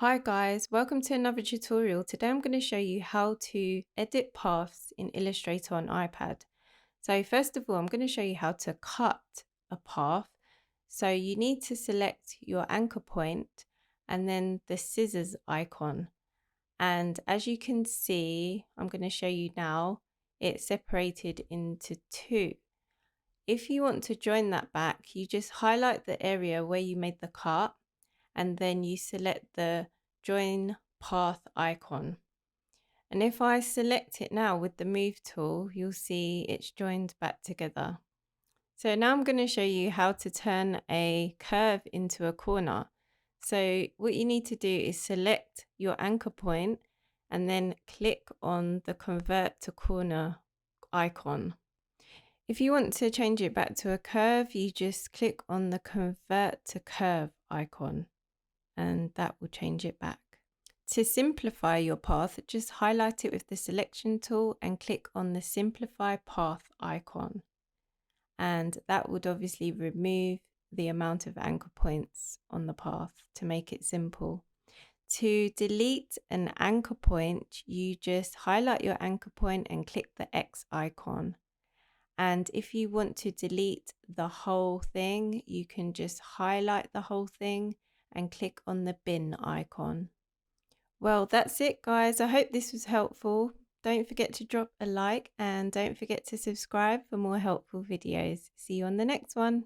Hi guys, welcome to another tutorial. Today I'm going to show you how to edit paths in Illustrator on iPad. So first of all, I'm going to show you how to cut a path. So you need to select your anchor point and then the scissors icon. And as you can see, I'm going to show you now, it's separated into two. If you want to join that back, you just highlight the area where you made the cut and then you select the join path icon. And if I select it now with the move tool, you'll see it's joined back together. So now I'm going to show you how to turn a curve into a corner. So what you need to do is select your anchor point and then click on the convert to corner icon. If you want to change it back to a curve, you just click on the convert to curve icon and that will change it back. To simplify your path, just highlight it with the selection tool and click on the simplify path icon. And that would obviously remove the amount of anchor points on the path to make it simple. To delete an anchor point, you just highlight your anchor point and click the X icon. And if you want to delete the whole thing, you can just highlight the whole thing and click on the bin icon. Well, that's it, guys. I hope this was helpful. Don't forget to drop a like and don't forget to subscribe for more helpful videos. See you on the next one.